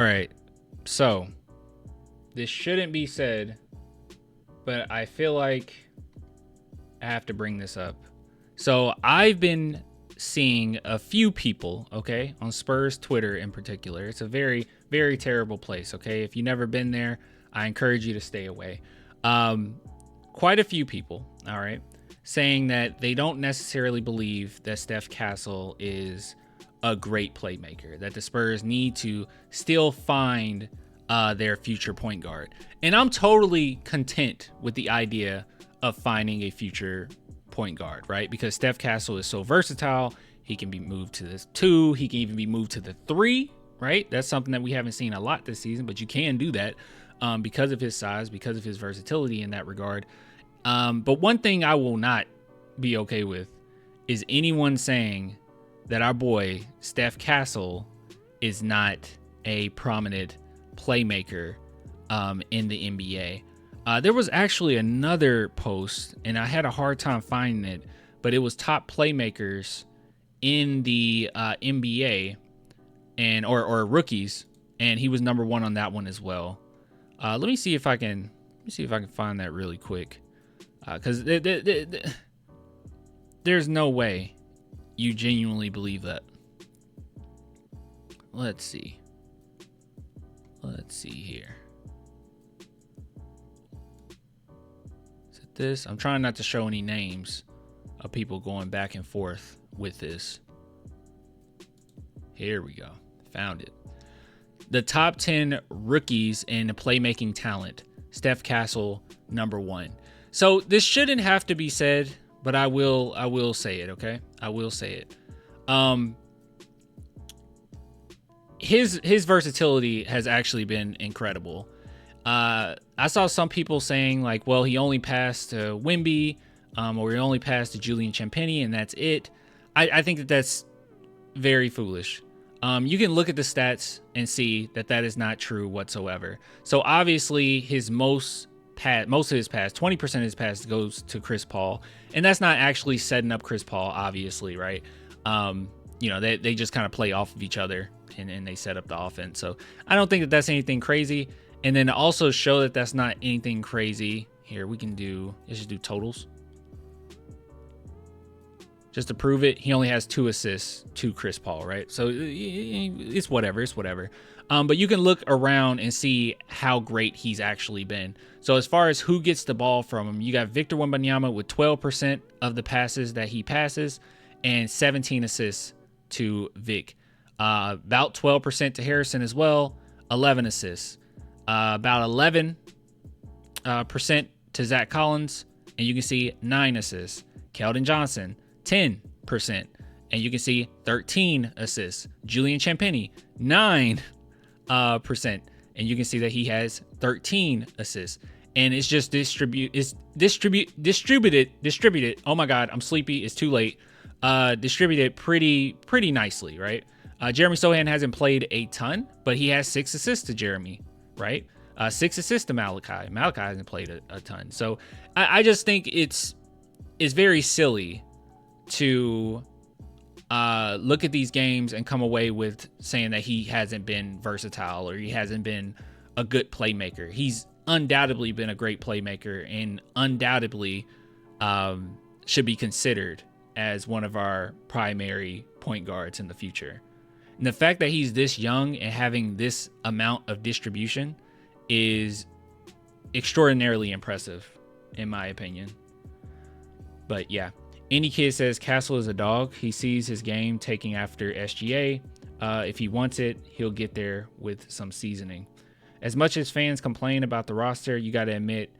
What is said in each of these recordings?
All right. So this shouldn't be said, but I feel like I have to bring this up. So I've been seeing a few people, okay, on Spurs Twitter in particular. It's a very, very terrible place, okay? If you've never been there, I encourage you to stay away. Quite a few people, all right, saying that they don't necessarily believe that Steph Castle is a great playmaker, that the Spurs need to still find their future point guard. And I'm totally content with the idea of finding a future point guard, right? Because Steph Castle is so versatile. He can be moved to the 2. He can even be moved to the 3, right? That's something that we haven't seen a lot this season, but you can do that because of his size, because of his versatility in that regard. But one thing I will not be okay with is anyone saying that our boy Steph Castle is not a prominent playmaker in the NBA. There was actually another post, and I had a hard time finding it, but it was top playmakers in the NBA or rookies, and he was number 1 on that one as well. Let me see if I can find that really quick, because there's no way you genuinely believe that. Let's see here. This, I'm trying not to show any names of people going back and forth with this. Here we go. Found it. The top 10 rookies in playmaking talent. Steph Castle, number 1. So this shouldn't have to be said, but I will say it, okay? I will say it. His versatility has actually been incredible. I saw some people saying like, well, he only passed to Wemby, or he only passed to Julian Champagnie, and that's it. I think that that's very foolish. You can look at the stats and see that that is not true whatsoever. So obviously his most of his pass, 20% of his pass goes to Chris Paul, and that's not actually setting up Chris Paul, obviously, right? They just kind of play off of each other and they set up the offense. So I don't think that that's anything crazy. And then to also show that that's not anything crazy, here let's just do totals. Just to prove it, he only has 2 assists to Chris Paul, right? So it's whatever. But you can look around and see how great he's actually been. So as far as who gets the ball from him, you got Victor Wembanyama with 12% of the passes that he passes and 17 assists to Vic. About 12% to Harrison as well, 11 assists. About 11% to Zach Collins, and you can see 9 assists. Keldon Johnson, 10%, and you can see 13 assists. Julian Champagnie, 9%, and you can see that he has 13 assists. And it's just distributed. Oh my God, I'm sleepy. It's too late. Distributed pretty nicely, right? Jeremy Sohan hasn't played a ton, but he has 6 assists to Jeremy, right? 6 assists to Malachi. Malachi hasn't played a ton. So I just think it's very silly to look at these games and come away with saying that he hasn't been versatile or he hasn't been a good playmaker. He's undoubtedly been a great playmaker and undoubtedly should be considered as one of our primary point guards in the future. And the fact that he's this young and having this amount of distribution is extraordinarily impressive, in my opinion. But yeah, Any Kid says Castle is a dog. He sees his game taking after SGA. If he wants it, he'll get there with some seasoning. As much as fans complain about the roster, you got to admit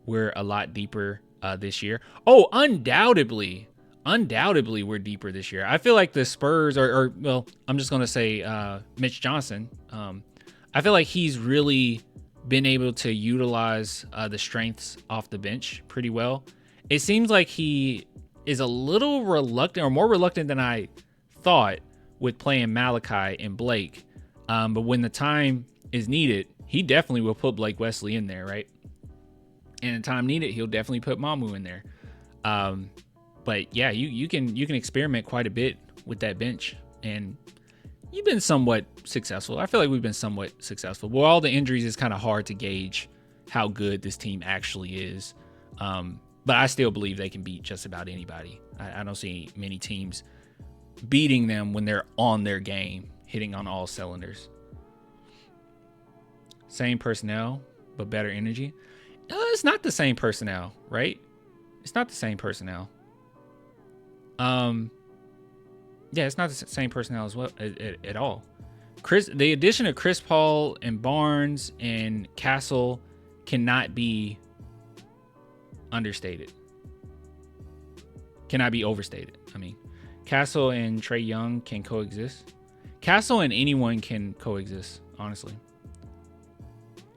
we're a lot deeper this year. Oh, undoubtedly we're deeper this year. I feel like the Spurs well, I'm just going to say Mitch Johnson. I feel like he's really been able to utilize the strengths off the bench pretty well. It seems like he is a little reluctant, or more reluctant than I thought, with playing Malachi and Blake. But when the time is needed, he definitely will put Blake Wesley in there, right? And in time needed, he'll definitely put Mamu in there. But yeah, you can experiment quite a bit with that bench, and you've been somewhat successful. I feel like we've been somewhat successful. With all the injuries, it's kind of hard to gauge how good this team actually is. But I still believe they can beat just about anybody. I don't see many teams beating them when they're on their game, hitting on all cylinders. Same personnel, but better energy. It's not the same personnel, right? It's not the same personnel. Yeah, it's not the same personnel as well at all. The addition of Chris Paul and Barnes and Castle cannot be understated. Cannot be overstated. I mean, Castle and Trae Young can coexist. Castle and anyone can coexist, honestly.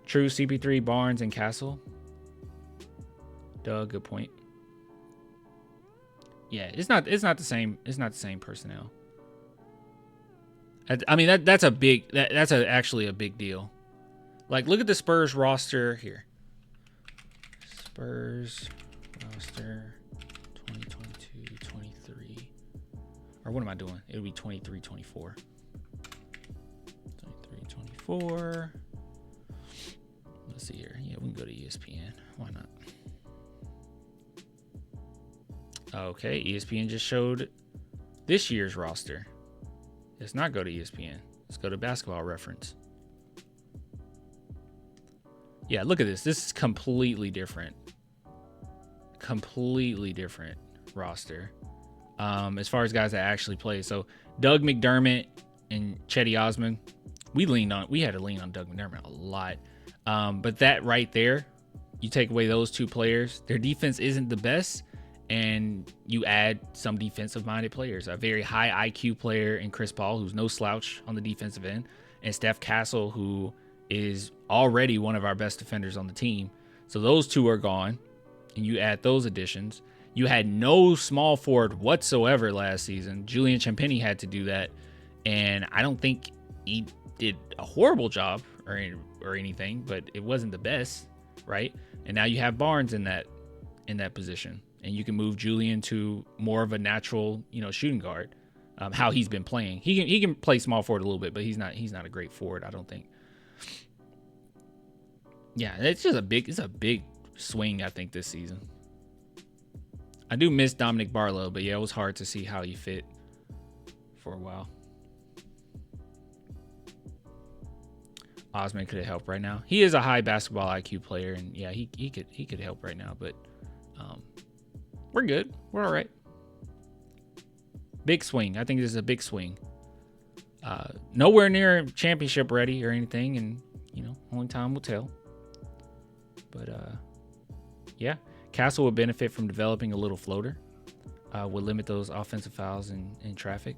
True, CP3, Barnes, and Castle. Doug, good point. Yeah, it's not the same. It's not the same personnel. I mean, that's actually a big deal. Like, look at the Spurs roster here. Spurs roster 2022-23. Or what am I doing? It'll be 23-24. 23-24. Let's see here. Yeah, we can go to ESPN. Why not? Okay, ESPN just showed this year's roster. Let's not go to ESPN. Let's go to Basketball Reference. Yeah, look at this. This is completely different. Completely different roster. As far as guys that actually play. So Doug McDermott and Chetty Osman, we had to lean on Doug McDermott a lot. But that right there, you take away those two players, their defense isn't the best, and you add some defensive-minded players. A very high IQ player in Chris Paul, who's no slouch on the defensive end, and Steph Castle, who is already one of our best defenders on the team. So those two are gone, and you add those additions. You had no small forward whatsoever last season. Julian Champagnie had to do that, and I don't think he did a horrible job or anything, but it wasn't the best, right? And now you have Barnes in that position, and you can move Julian to more of a natural, shooting guard. How he's been playing, he can play small forward a little bit, but he's not a great forward, I don't think. Yeah, it's a big swing, I think, this season. I do miss Dominic Barlow, but yeah, it was hard to see how he fit for a while. Osman could have helped right now. He is a high basketball IQ player, and yeah, he could help right now, but we're good. We're all right. Big swing. I think this is a big swing. Nowhere near championship ready or anything, and only time will tell. But yeah, Castle would benefit from developing a little floater. Would limit those offensive fouls in traffic.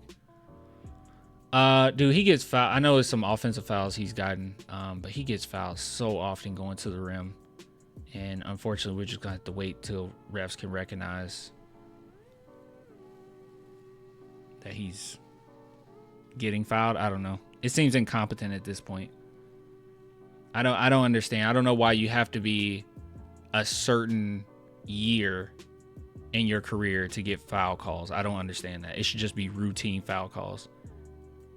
Dude, he gets fouled. I know there's some offensive fouls he's gotten, but he gets fouled so often going to the rim. And unfortunately, we're just going to have to wait till refs can recognize that he's getting fouled. I don't know. It seems incompetent at this point. I don't understand. I don't know why you have to be a certain year in your career to get foul calls. I don't understand that. It should just be routine foul calls.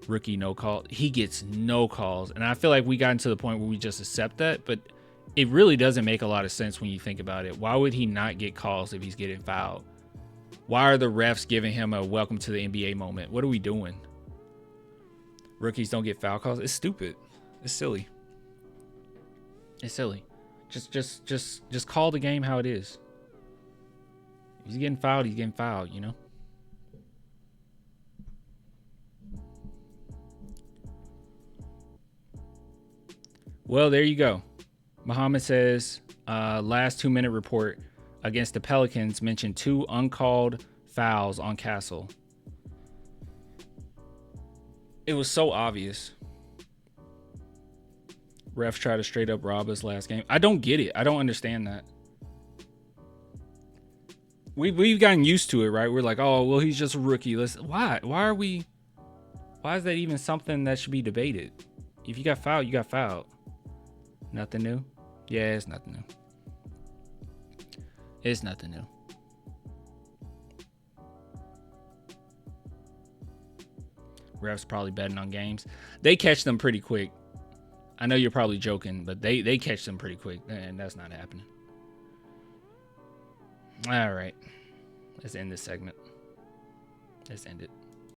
Rookie no call. He gets no calls. And I feel like we got into the point where we just accept that, but it really doesn't make a lot of sense when you think about it. Why would he not get calls if he's getting fouled? Why are the refs giving him a welcome to the NBA moment? What are we doing? Rookies don't get foul calls. It's stupid. It's silly. It's silly. Just call the game how it is. If he's getting fouled, he's getting fouled, Well, there you go. Muhammad says, last 2-minute report against the Pelicans mentioned 2 uncalled fouls on Castle. It was so obvious. Refs try to straight up rob us last game. I don't get it. I don't understand that. We've gotten used to it, right? We're like, oh, well, he's just a rookie. Why is that even something that should be debated? If you got fouled, you got fouled. Nothing new? Yeah, it's nothing new. It's nothing new. refs probably betting on games. They catch them pretty quick. I know you're probably joking, but they catch them pretty quick, and that's not happening. All right. Let's end this segment. Let's end it.